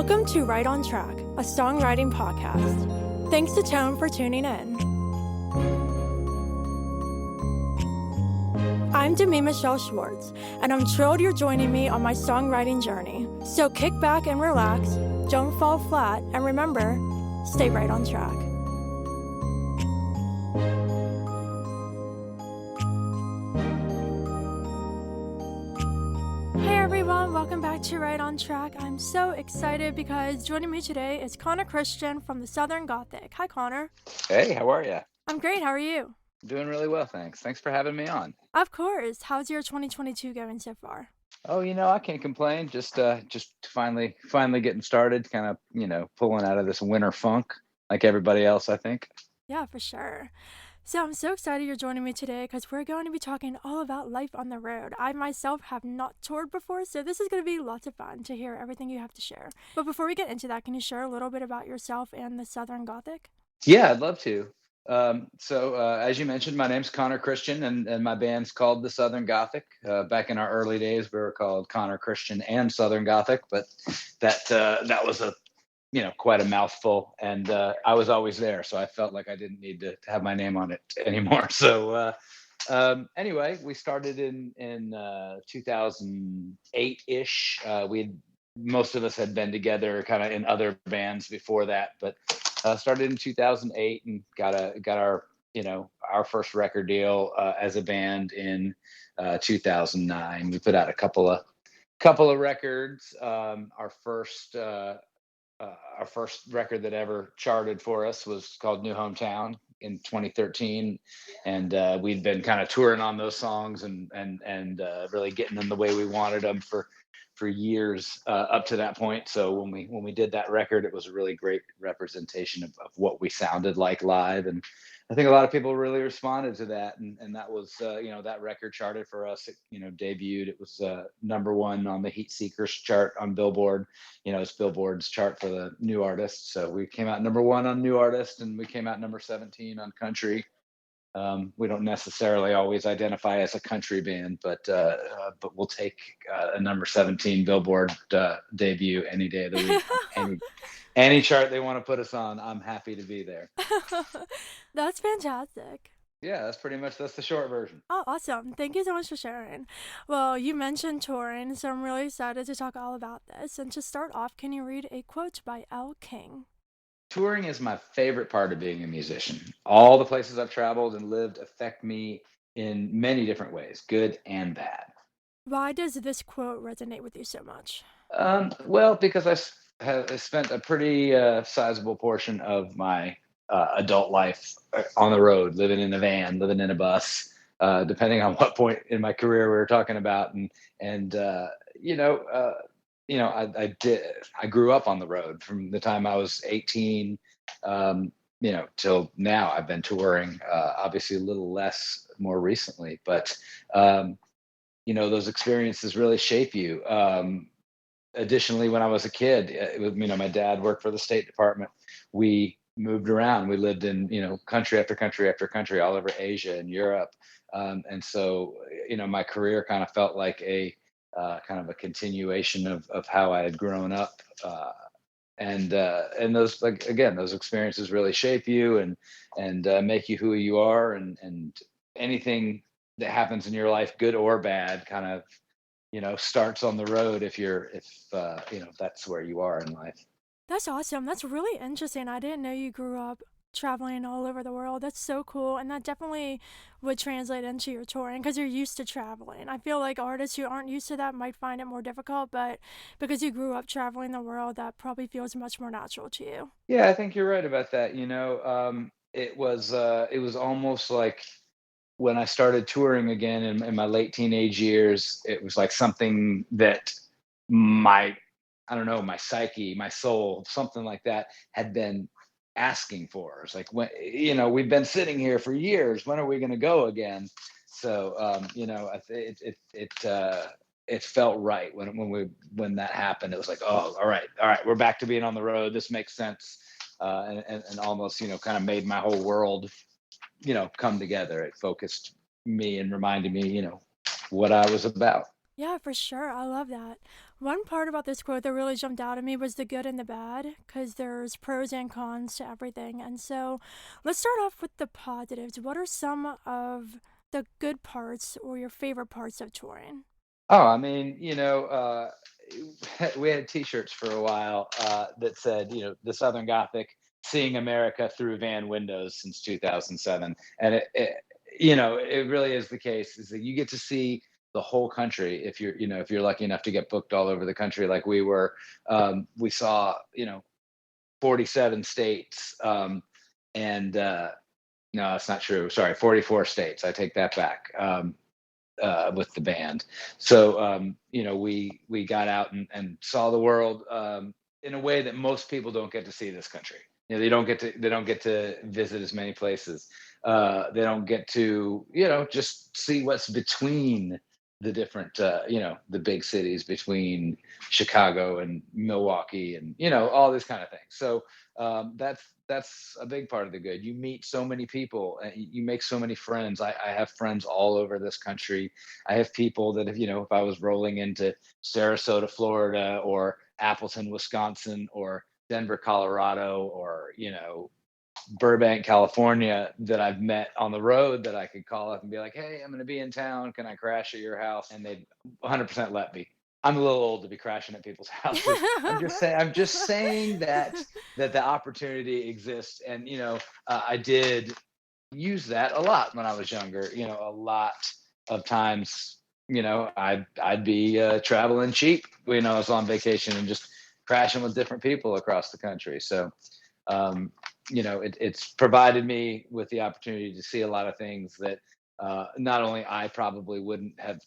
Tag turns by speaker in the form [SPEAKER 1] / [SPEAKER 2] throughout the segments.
[SPEAKER 1] Welcome to Right on Track, a songwriting podcast. Thanks to Tone for tuning in. I'm Demi Michelle Schwartz, and I'm thrilled you're joining me on my songwriting journey. So kick back and relax, don't fall flat, and remember, stay right on track. Hey everyone, welcome back to Right on Track. I'm so excited because joining me today is Connor Christian from the Southern Gothic. Hi Connor.
[SPEAKER 2] Hey, how are you?
[SPEAKER 1] I'm great, how are you?
[SPEAKER 2] Doing really well, thanks. Thanks for having me on.
[SPEAKER 1] Of course. How's your 2022 going so far?
[SPEAKER 2] Oh, I can't complain. Just finally getting started, kind of, pulling out of this winter funk like everybody else, I think.
[SPEAKER 1] Yeah, for sure. So I'm so excited you're joining me today because we're going to be talking all about life on the road. I myself have not toured before, so this is going to be lots of fun to hear everything you have to share. But before we get into that, can you share a little bit about yourself and the Southern Gothic?
[SPEAKER 2] Yeah, I'd love to. As you mentioned, my name's Connor Christian, and my band's called the Southern Gothic. Back in our early days, we were called Connor Christian and Southern Gothic, but that was quite a mouthful, and I was always there, so I felt like I didn't need to have my name on it anymore. Anyway, we started in 2008-ish. Most of us had been together kind of in other bands before that, but started in 2008 and got our our first record deal as a band in 2009. We put out a couple of records. Our first record that ever charted for us was called New Hometown in 2013, and we'd been kind of touring on those songs and really getting them the way we wanted them for years up to that point. So when we did that record, it was a really great representation of what we sounded like live, and I think a lot of people really responded to that, and that was that record charted for us. It debuted. It was number one on the Heat Seekers chart on Billboard. It's Billboard's chart for the new artists. So we came out number one on new artist, and we came out number 17 on country. We don't necessarily always identify as a country band, but we'll take a number 17 Billboard debut any day of the week. Any chart they want to put us on, I'm happy to be there.
[SPEAKER 1] That's fantastic.
[SPEAKER 2] Yeah, that's the short version.
[SPEAKER 1] Oh, awesome. Thank you so much for sharing. Well, you mentioned touring, so I'm really excited to talk all about this. And to start off, can you read a quote by Elle King?
[SPEAKER 2] Touring is my favorite part of being a musician. All the places I've traveled and lived affect me in many different ways, good and bad.
[SPEAKER 1] Why does this quote resonate with you so much?
[SPEAKER 2] Well, because I spent a pretty sizable portion of my adult life on the road, living in a van, living in a bus, depending on what point in my career we were talking about, I grew up on the road from the time I was 18, till now. I've been touring, obviously a little less more recently, but those experiences really shape you. Additionally, when I was a kid, my dad worked for the State Department. We moved around. We lived in, country after country after country, all over Asia and Europe. And so, my career kind of felt like a kind of a continuation of how I had grown up. And those, like, again, those experiences really shape you and make you who you are. And anything that happens in your life, good or bad, kind of, starts on the road if that's where you are in life.
[SPEAKER 1] That's awesome. That's really interesting. I didn't know you grew up traveling all over the world. That's so cool. And that definitely would translate into your touring because you're used to traveling. I feel like artists who aren't used to that might find it more difficult, but because you grew up traveling the world, that probably feels much more natural to you.
[SPEAKER 2] Yeah, I think you're right about that. It was almost like when I started touring again in my late teenage years, it was like something that I don't know, my psyche, my soul, something like that had been asking for. It's like, when, we've been sitting here for years. When are we going to go again? So, it felt right when that happened. It was like, oh, all right, we're back to being on the road. This makes sense, and almost, kind of made my whole world, come together. It focused me and reminded me, what I was about.
[SPEAKER 1] Yeah, for sure. I love that. One part about this quote that really jumped out at me was the good and the bad, because there's pros and cons to everything. And so let's start off with the positives. What are some of the good parts or your favorite parts of touring?
[SPEAKER 2] Oh, I mean, we had T-shirts for a while that said, the Southern Gothic, seeing America through van windows since 2007, and it really is the case. Is that you get to see the whole country if you're lucky enough to get booked all over the country, like we were. We saw, 47 states, and no, that's not true. Sorry, 44 states. I take that back. With the band. So we got out and saw the world in a way that most people don't get to see this country. They don't get to visit as many places. They don't get to just see what's between the different the big cities between Chicago and Milwaukee and all this kind of thing. So that's a big part of the good. You meet so many people, and you make so many friends. I have friends all over this country. I have people that if I was rolling into Sarasota, Florida, or Appleton, Wisconsin, or Denver, Colorado, or Burbank, California, that I've met on the road, that I could call up and be like, "Hey, I'm going to be in town. Can I crash at your house?" And they'd 100% let me. I'm a little old to be crashing at people's houses. I'm just saying that the opportunity exists, and I did use that a lot when I was younger. A lot of times, I'd be traveling cheap. I was on vacation and just crashing with different people across the country. So, it's provided me with the opportunity to see a lot of things that not only I probably wouldn't have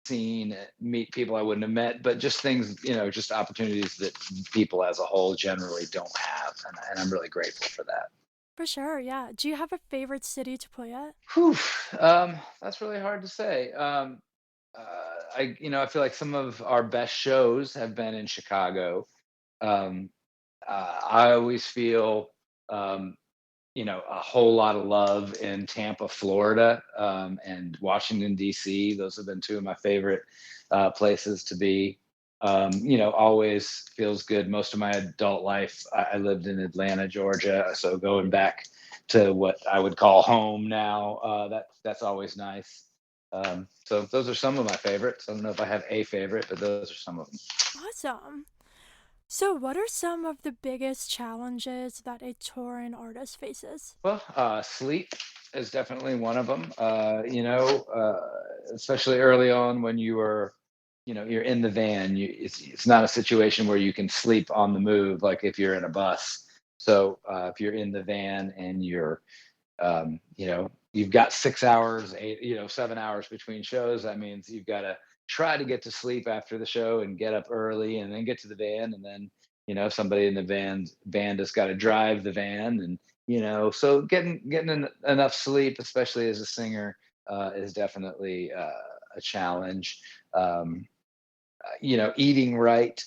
[SPEAKER 2] seen, meet people I wouldn't have met, but just things, just opportunities that people as a whole generally don't have, and I'm really grateful for that.
[SPEAKER 1] For sure, yeah. Do you have a favorite city to play at?
[SPEAKER 2] Whew, that's really hard to say. I feel like some of our best shows have been in Chicago. Um, I always feel, um, a whole lot of love in Tampa, Florida, and Washington, D.C. Those have been two of my favorite places to be. Always feels good. Most of my adult life, I lived in Atlanta, Georgia. So going back to what I would call home now, that's always nice. So those are some of my favorites. I don't know if I have a favorite, but those are some of them.
[SPEAKER 1] Awesome. So, what are some of the biggest challenges that a touring artist faces?
[SPEAKER 2] Well, sleep is definitely one of them. Especially early on when you're in the van. It's not a situation where you can sleep on the move like if you're in a bus. So if you're in the van and you've got 6 hours, 8, 7 hours between shows. That means you've got to try to get to sleep after the show and get up early and then get to the van. And then, somebody in the band has got to drive the van. And, so getting enough sleep, especially as a singer, is definitely a challenge. Um, Eating right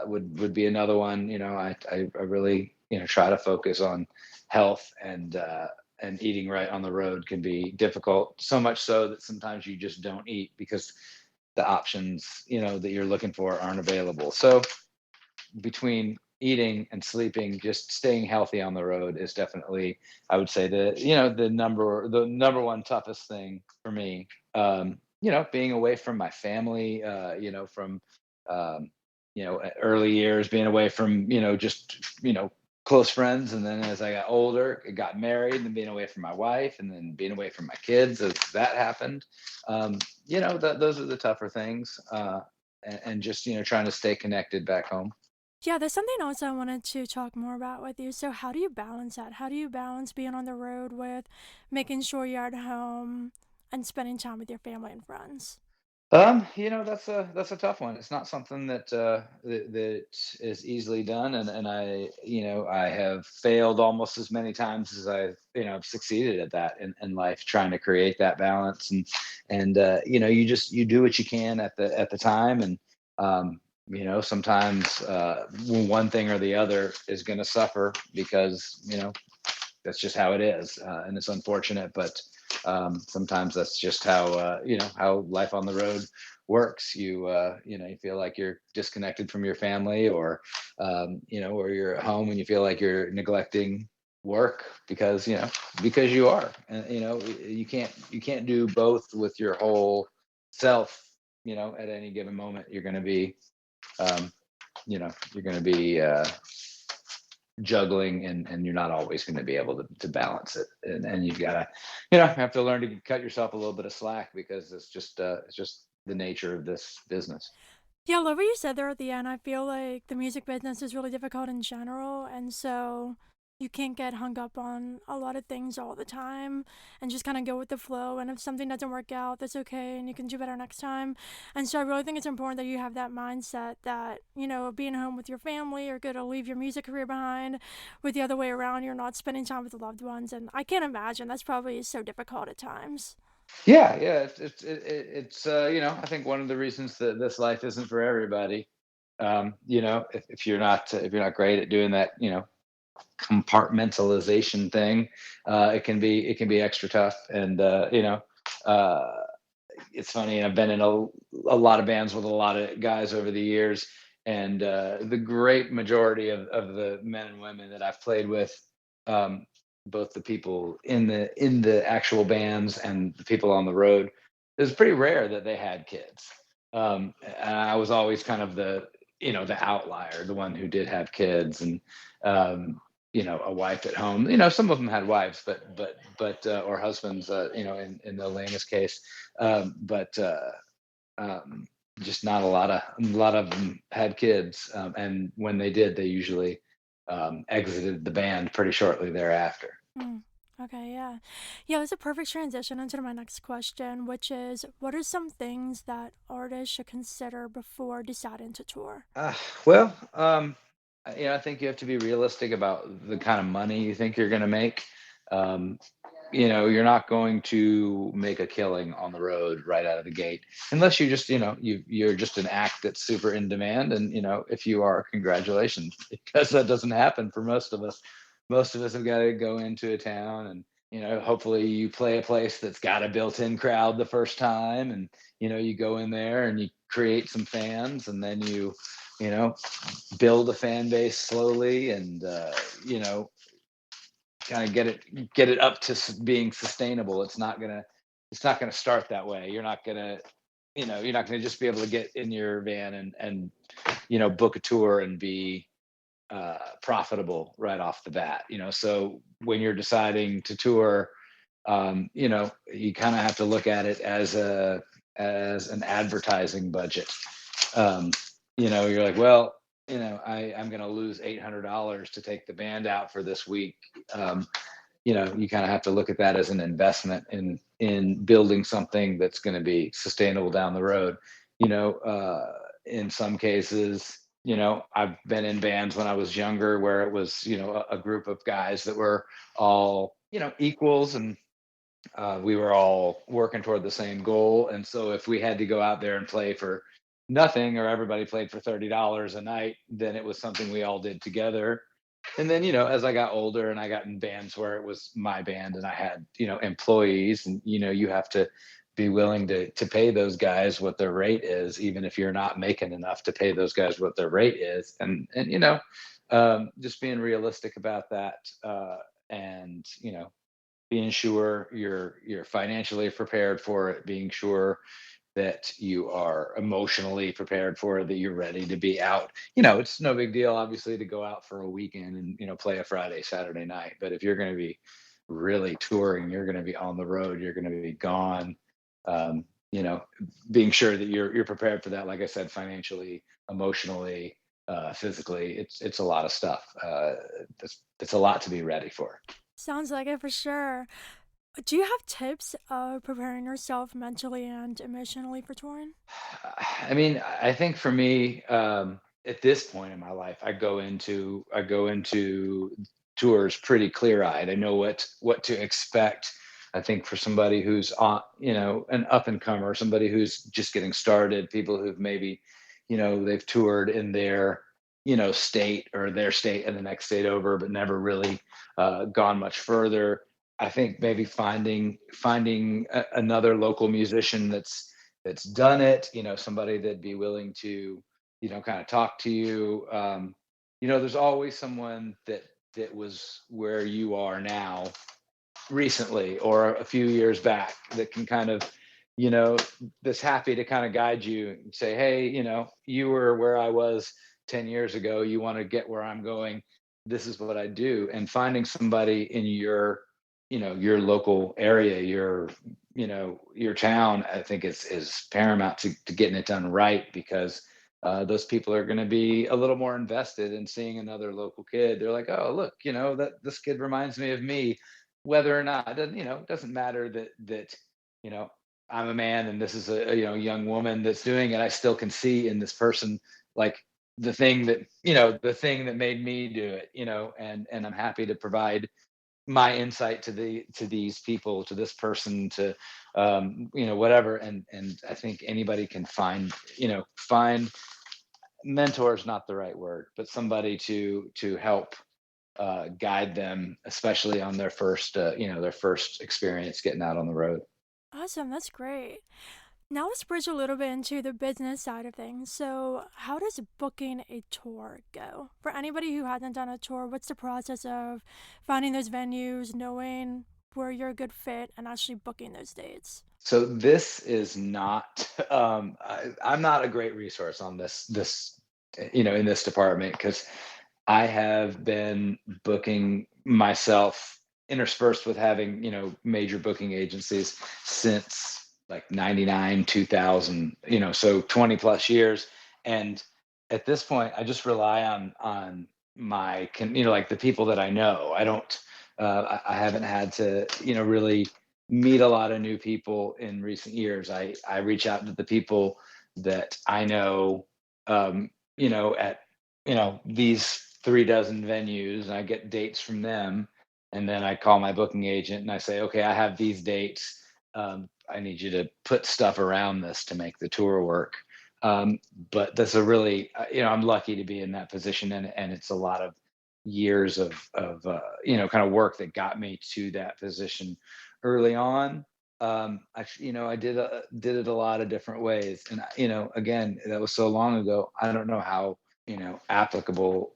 [SPEAKER 2] would be another one. I really try to focus on health, and eating right on the road can be difficult. So much so that sometimes you just don't eat because the options that you're looking for aren't available. So between eating and sleeping, just staying healthy on the road is definitely, I would say, the number one toughest thing for me. Being away from my family, from early years, being away from just close friends, and then as I got older, I got married, and being away from my wife, and then being away from my kids as that happened. Those are the tougher things, and just trying to stay connected back home.
[SPEAKER 1] Yeah, there's something else I wanted to talk more about with you. So, how do you balance that? How do you balance being on the road with making sure you're at home and spending time with your family and friends?
[SPEAKER 2] That's a tough one. It's not something that is easily done, and I have failed almost as many times as I've have succeeded at that in life, trying to create that balance. And you do what you can at the time, and sometimes one thing or the other is going to suffer because that's just how it is, and it's unfortunate, but sometimes that's just how how life on the road works. You feel like you're disconnected from your family, or or you're at home and you feel like you're neglecting work because because you are, and you can't do both with your whole self. At any given moment, you're going to be um, juggling, and you're not always going to be able to balance it, and you've got to have to learn to cut yourself a little bit of slack, because it's just the nature of this business.
[SPEAKER 1] Yeah, I love what you said there at the end. I feel like the music business is really difficult in general, and so you can't get hung up on a lot of things all the time and just kind of go with the flow. And if something doesn't work out, that's okay, and you can do better next time. And so I really think it's important that you have that mindset that, being home with your family, you're going to leave your music career behind. With the other way around, you're not spending time with the loved ones. And I can't imagine that's probably so difficult at times.
[SPEAKER 2] Yeah, it's I think one of the reasons that this life isn't for everybody. If you're not great at doing that, compartmentalization thing, it can be extra tough. And uh, it's funny. I've been in a lot of bands with a lot of guys over the years, and the great majority of the men and women that I've played with, um, both the people in the actual bands and the people on the road, it's pretty rare that they had kids. And I was always kind of the outlier, the one who did have kids, and um, a wife at home. Some of them had wives, but or husbands. In Elena's case, but just not a lot of them had kids, and when they did, they usually exited the band pretty shortly thereafter.
[SPEAKER 1] Mm. Okay, yeah. Yeah, that's a perfect transition into my next question, which is what are some things that artists should consider before deciding to tour?
[SPEAKER 2] Uh, well, I think you have to be realistic about the kind of money you think you're going to make. Um, you're not going to make a killing on the road right out of the gate, unless you just, you're just an act that's super in demand. And if you are, congratulations, because that doesn't happen for most of us. Most of us have got to go into a town, and hopefully you play a place that's got a built-in crowd the first time, and you go in there and you create some fans, and then you know build a fan base slowly, and kind of get it up to being sustainable. It's not gonna start that way. You're not gonna just be able to get in your van and book a tour and be profitable right off the bat. So when you're deciding to tour, you kind of have to look at it as an advertising budget. um, you're like, well, I'm going to lose $800 to take the band out for this week. um, you kind of have to look at that as an investment in building something that's going to be sustainable down the road. In some cases, I've been in bands when I was younger where it was a group of guys that were all equals, and we were all working toward the same goal. And so if we had to go out there and play for nothing, or everybody played for $30 a night, then it was something we all did together. And then, as I got older and I got in bands where it was my band and I had, employees, and, you have to be willing to pay those guys what their rate is, even if you're not making enough to pay those guys what their rate is. And just being realistic about that. And, being sure you're financially prepared for it, being sure that you are emotionally prepared for it, that you're ready to be out. It's no big deal, obviously, to go out for a weekend and play a Friday, Saturday night. But if you're going to be really touring, you're going to be on the road, you're going to be gone. Um, you know, being sure that you're prepared for that. Like I said, financially, emotionally, physically, it's a lot of stuff. It's a lot to be ready for.
[SPEAKER 1] Sounds like it for sure. Do you have tips of preparing yourself mentally and emotionally for touring?
[SPEAKER 2] I mean, I think for me, at this point in my life, I go into tours pretty clear eyed. I know what to expect. I think for somebody who's on, an up and comer, somebody who's just getting started, people who've maybe, they've toured in their, state, or their state and the next state over, but never really gone much further. I think maybe finding another local musician that's done it, somebody that'd be willing to, kind of talk to you. There's always someone that was where you are now recently or a few years back that can kind of, you know, that's happy to kind of guide you and say, hey, you were where I was 10 years ago. You want to get where I'm going. This is what I do. And finding somebody in your local area, your town, I think is paramount to getting it done right because those people are going to be a little more invested in seeing another local kid. They're like, oh, look, that this kid reminds me of me, whether or not it doesn't matter that you know I'm a man and this is a young woman that's doing it. I still can see in this person like the thing that made me do it, and I'm happy to provide my insight to these people, to this person, to whatever. And I think anybody can find mentor is not the right word, but somebody to help guide them, especially on their first experience getting out on the road.
[SPEAKER 1] Awesome, that's great. Now let's bridge a little bit into the business side of things. So, how does booking a tour go? For anybody who hasn't done a tour, what's the process of finding those venues, knowing where you're a good fit, and actually booking those dates?
[SPEAKER 2] So this is not. I'm not a great resource on this in this department because I have been booking myself interspersed with having, major booking agencies since like 99, 2000, so 20 plus years. And at this point, I just rely on like the people that I know. I don't, I haven't had to, really meet a lot of new people in recent years. I reach out to the people that I know, at these 3 dozen venues, and I get dates from them, and then I call my booking agent and I say, okay, I have these dates. I need you to put stuff around this to make the tour work. Um, but that's a really, I'm lucky to be in that position, and it's a lot of years of kind of work that got me to that position early on. I did it a lot of different ways, and again, that was so long ago. I don't know how applicable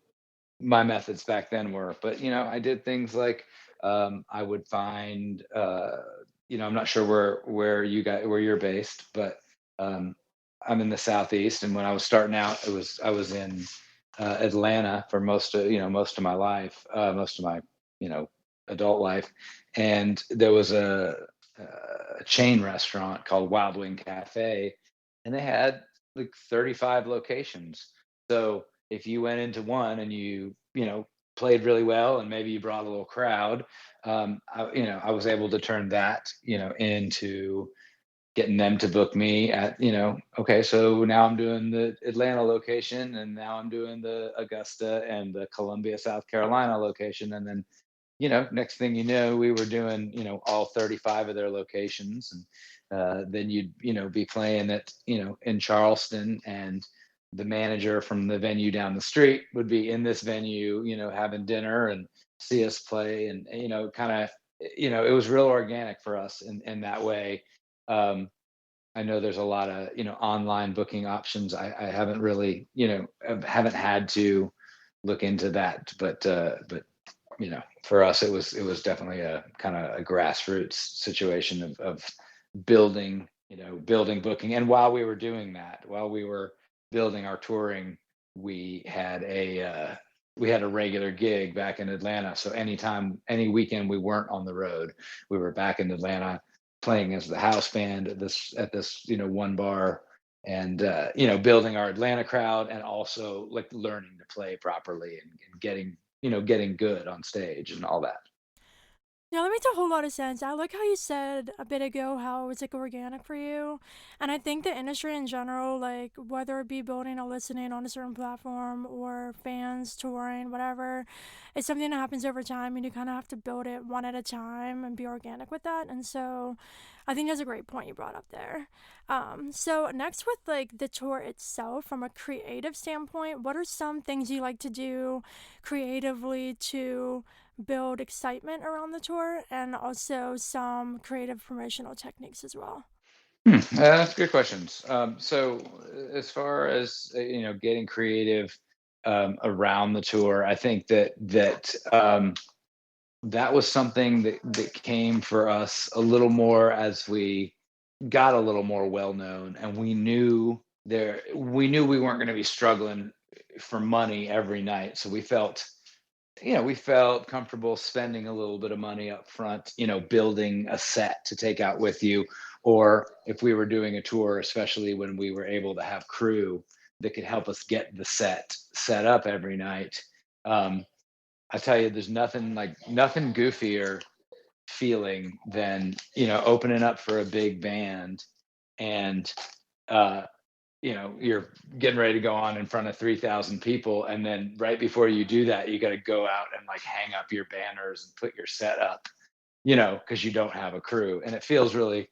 [SPEAKER 2] my methods back then were, but I did things like I would find I'm not sure where you're based, but um, I'm in the southeast, and when I was starting out, I was in Atlanta for most of my life, most of my you know adult life, and there was a chain restaurant called Wild Wing Cafe, and they had like 35 locations. So if you went into one and you played really well and maybe you brought a little crowd, I was able to turn that into getting them to book me at, okay, so now I'm doing the Atlanta location, and now I'm doing the Augusta and the Columbia, South Carolina location. And then, next thing you know, we were doing, all 35 of their locations. And then you'd, be playing at, in Charleston, and the manager from the venue down the street would be in this venue, having dinner and see us play. And, kind of, it was real organic for us in that way. um, I know there's a lot of online booking options. I haven't really haven't had to look into that, but for us it was definitely a kind of a grassroots situation of building booking. And while we were doing that, while we were building our touring, we had a regular gig back in Atlanta. So anytime, any weekend we weren't on the road, we were back in Atlanta playing as the house band at this one bar, and building our Atlanta crowd, and also like learning to play properly, and getting good on stage and all that.
[SPEAKER 1] Yeah, that makes a whole lot of sense. I like how you said a bit ago how it's like organic for you. And I think the industry in general, like whether it be building or listening on a certain platform or fans touring, whatever, it's something that happens over time and you kind of have to build it one at a time and be organic with that. And so I think that's a great point you brought up there. So next with like the tour itself from a creative standpoint, what are some things you like to do creatively to build excitement around the tour and also some creative promotional techniques as well?
[SPEAKER 2] That's good questions. So as far as getting creative around the tour, I think that was something that came for us a little more as we got a little more well known, and we knew we weren't going to be struggling for money every night, so we felt comfortable spending a little bit of money up front, building a set to take out with you. Or if we were doing a tour, especially when we were able to have crew that could help us get the set up every night. Um, I tell you, there's nothing goofier feeling than, opening up for a big band and uh, you're getting ready to go on in front of 3,000 people. And then right before you do that, you got to go out and like hang up your banners and put your set up, because you don't have a crew. And it feels really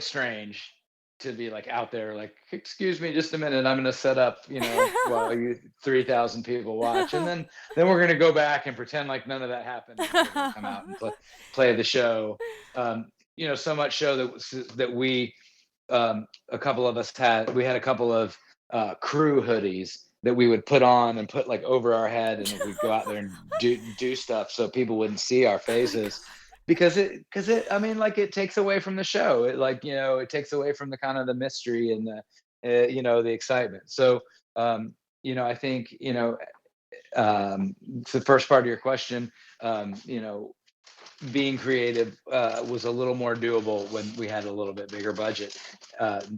[SPEAKER 2] strange to be like out there, like, excuse me, just a minute. I'm going to set up, while you 3,000 people watch. And then we're going to go back and pretend like none of that happened. And then we're going to come out and play the show. So much show that a couple of us we had a couple of crew hoodies that we would put on and put like over our head, and we'd go out there and do stuff so people wouldn't see our
[SPEAKER 1] Oh my
[SPEAKER 2] faces, because it I mean, like, it takes away from the show. It takes away from the kind of the mystery and the excitement. So I think, the first part of your question, um, you know being creative was a little more doable when we had a little bit bigger budget,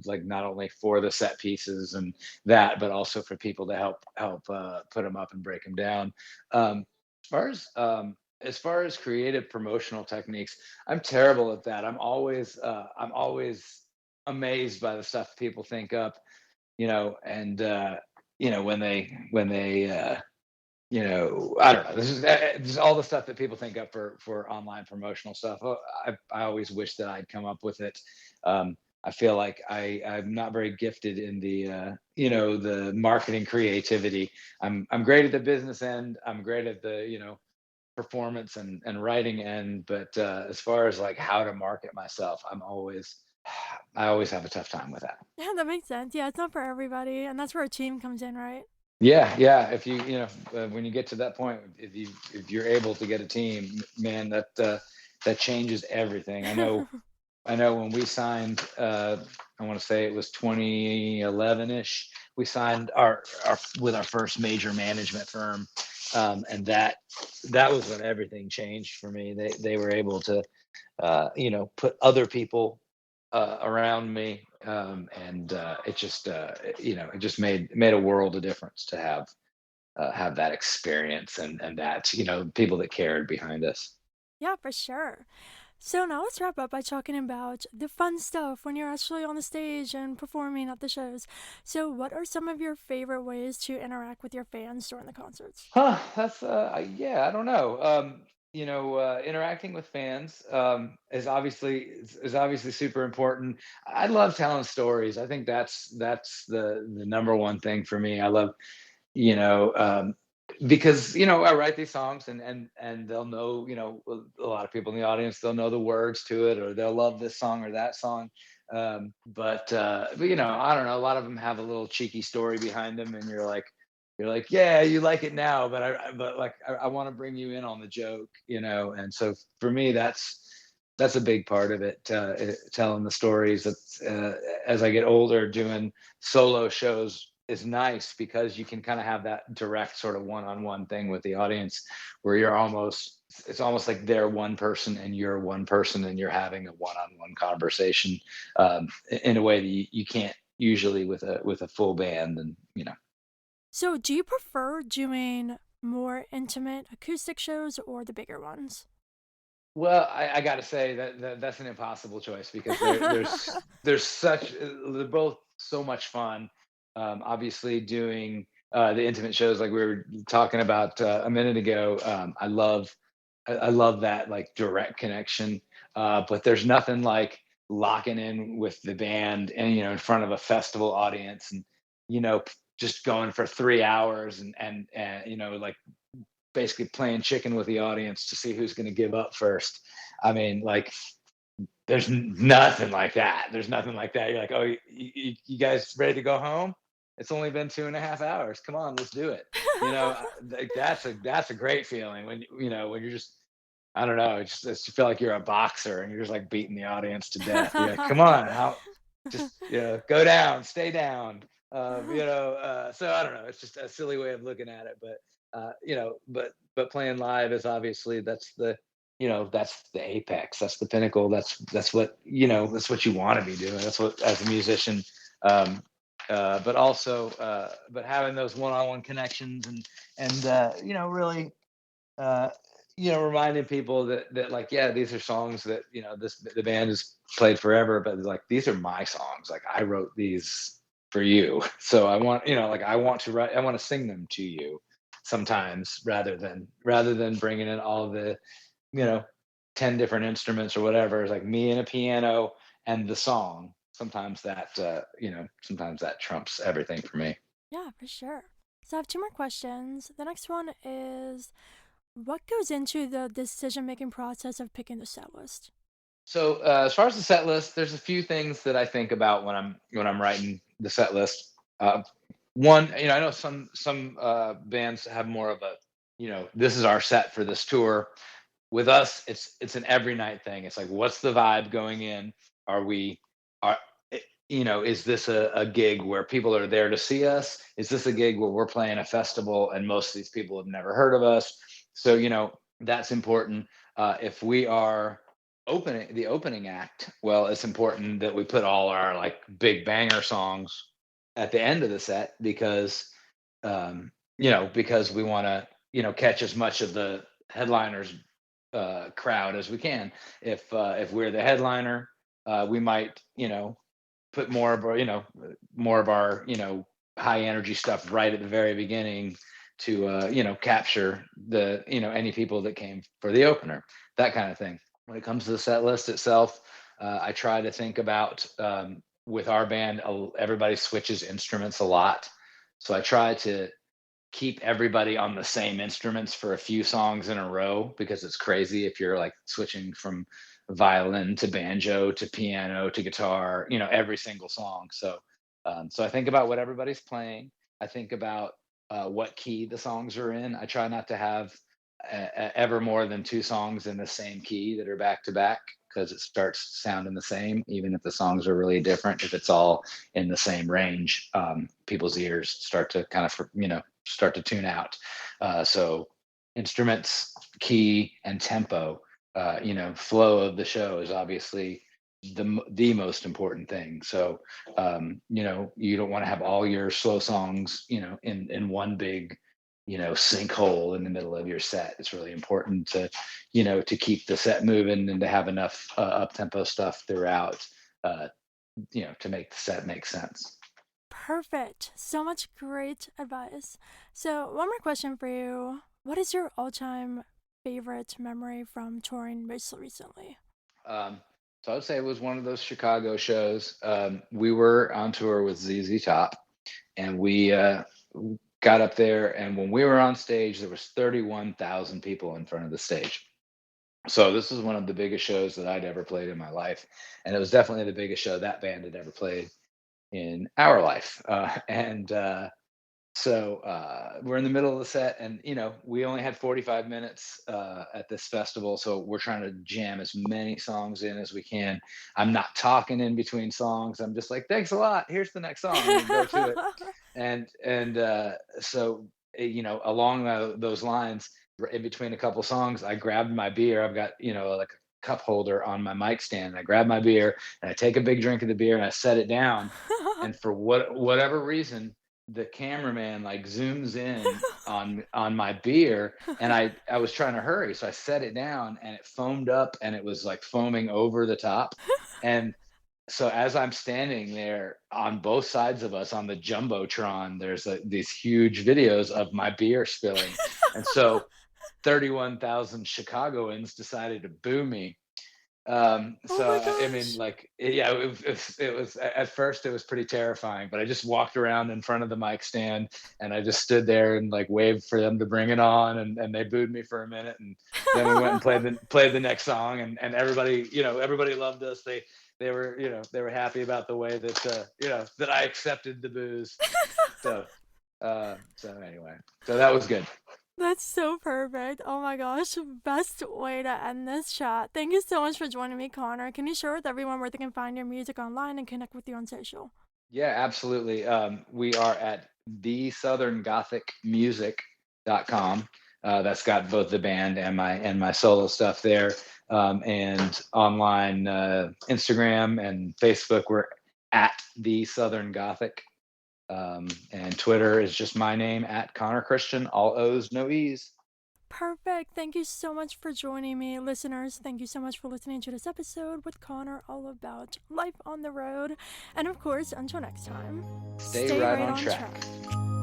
[SPEAKER 2] like not only for the set pieces and that, but also for people to help put them up and break them down. As far as creative promotional techniques, I'm terrible at that. I'm always amazed by the stuff people think up, and when they I don't know. This is all the stuff that people think up for online promotional stuff. Oh, I always wish that I'd come up with it. I feel like I'm not very gifted in the marketing creativity. I'm great at the business end. I'm great at the performance and writing end. But as far as like how to market myself, I always have a tough time with that.
[SPEAKER 1] Yeah, that makes sense. Yeah, it's not for everybody, and that's where a team comes in, right?
[SPEAKER 2] Yeah, yeah. If when you get to that point, if you're able to get a team, man, that changes everything. I know when we signed, I want to say it was 2011-ish. We signed our with our first major management firm, and that was when everything changed for me. They were able to, put other people around me, and it just made a world of difference to have that experience, and that people that cared behind us.
[SPEAKER 1] Yeah, for sure. So now let's wrap up by talking about the fun stuff when you're actually on the stage and performing at the shows. So, what are some of your favorite ways to interact with your fans during the concerts?
[SPEAKER 2] Huh, that's yeah, I don't know. Interacting with fans is obviously super important. I love telling stories. I think that's the number one thing for me. I love, you know, because I write these songs, and they'll know, a lot of people in the audience, they'll know the words to it, or they'll love this song or that song. But I don't know. A lot of them have a little cheeky story behind them, and you're like, yeah, you like it now, but like I want to bring you in on the joke, And so for me, that's a big part of it, telling the stories. That as I get older, doing solo shows is nice because you can kind of have that direct sort of one-on-one thing with the audience, where it's almost like they're one person and you're one person, and you're having a one-on-one conversation, in a way that you can't usually with a full band, and
[SPEAKER 1] So, do you prefer doing more intimate acoustic shows or the bigger ones?
[SPEAKER 2] Well, I got to say that's an impossible choice, because they're both so much fun. Obviously, doing the intimate shows like we were talking about a minute ago, I love that, like, direct connection. But there's nothing like locking in with the band, and in front of a festival audience, and just going for 3 hours, and like basically playing chicken with the audience to see who's going to give up first. I mean, like, Nothing like that. There's nothing like that. You're like, oh, you guys ready to go home? It's only been 2.5 hours. Come on, let's do it. Like that's a great feeling when when you're just, I don't know, it's you feel like you're a boxer and you're just like beating the audience to death. You're like, come on, how just go down, stay down. So I don't know. It's just a silly way of looking at it, but but playing live is obviously that's the apex, that's the pinnacle, that's what that's what you want to be doing, that's what as a musician. um but also but having those one-on-one connections and really uh reminding people that like, yeah, these are songs that the band has played forever, but like these are my songs, like I wrote these for you. So I want, like I want to sing them to you sometimes, rather than bringing in all the you know 10 different instruments or whatever. It's like me and a piano and the song. Sometimes that trumps everything for me.
[SPEAKER 1] Yeah, for sure. So I have two more questions. The next one is, what goes into the decision making process of picking the set list?
[SPEAKER 2] So as far as the set list, there's a few things that I think about when I'm writing the set list. One, I know some bands have more of a, this is our set for this tour. With us, it's an every night thing. It's like, what's the vibe going in? Are we are i- is this a gig where people are there to see us? Is this a gig where we're playing a festival and most of these people have never heard of us? So that's important. If we are opening act, well, it's important that we put all our like big banger songs at the end of the set, because we want to catch as much of the headliners crowd as we can. If we're the headliner, we might put more of our high energy stuff right at the very beginning to capture the any people that came for the opener, that kind of thing. When it comes to the set list itself, I try to think about, with our band, everybody switches instruments a lot, so I try to keep everybody on the same instruments for a few songs in a row, because it's crazy if you're like switching from violin to banjo to piano to guitar, every single song. So I think about what everybody's playing. I think about what key the songs are in. I try not to have ever more than two songs in the same key that are back to back, because it starts sounding the same, even if the songs are really different. If it's all in the same range, people's ears start to kind of start to tune out. So instruments, key, and tempo, flow of the show is obviously the most important thing. So you don't want to have all your slow songs, in one big sinkhole in the middle of your set. It's really important to keep the set moving and to have enough up tempo stuff throughout, uh, to make the set make sense.
[SPEAKER 1] Perfect. So much great advice. So, one more question for you. What is your all time favorite memory from touring most recently?
[SPEAKER 2] Um, so I would say it was one of those Chicago shows. We were on tour with ZZ Top, and we got up there, and when we were on stage, there was 31,000 people in front of the stage. So this is one of the biggest shows that I'd ever played in my life, and it was definitely the biggest show that band had ever played in our life. And we're in the middle of the set, and we only had 45 minutes at this festival, so we're trying to jam as many songs in as we can. I'm not talking in between songs. I'm just like, thanks a lot, here's the next song, and we go to it. Along those lines, in between a couple songs, I grabbed my beer. I've got like a cup holder on my mic stand, and I grab my beer and I take a big drink of the beer and I set it down. And for whatever reason, the cameraman like zooms in on my beer, and I was trying to hurry, so I set it down and it foamed up and it was like foaming over the top. And so as I'm standing there, on both sides of us on the jumbotron, there's these huge videos of my beer spilling. And so 31,000 Chicagoans decided to boo me.
[SPEAKER 1] Oh
[SPEAKER 2] So
[SPEAKER 1] my
[SPEAKER 2] I mean,
[SPEAKER 1] gosh.
[SPEAKER 2] like, yeah, it was at first it was pretty terrifying, but I just walked around in front of the mic stand and I just stood there and like waved for them to bring it on, and they booed me for a minute, and then we went and played the next song, and everybody, everybody loved us. They were, they were happy about the way that that I accepted the booze. So so anyway, so that was good.
[SPEAKER 1] That's so perfect. Oh my gosh. Best way to end this chat. Thank you so much for joining me, Connor. Can you share with everyone where they can find your music online and connect with you on social?
[SPEAKER 2] Yeah, absolutely. We are at the Southern Gothic Music.com. That's got both the band and my solo stuff there. And online, Instagram and Facebook, we're at the Southern Gothic. And Twitter is just my name, at Connor Christian, all O's, no E's.
[SPEAKER 1] Perfect. Thank you so much for joining me. Listeners, thank you so much for listening to this episode with Connor all about life on the road. And of course, until next time,
[SPEAKER 2] Stay
[SPEAKER 1] stay
[SPEAKER 2] right
[SPEAKER 1] right
[SPEAKER 2] on
[SPEAKER 1] on
[SPEAKER 2] track.
[SPEAKER 1] track.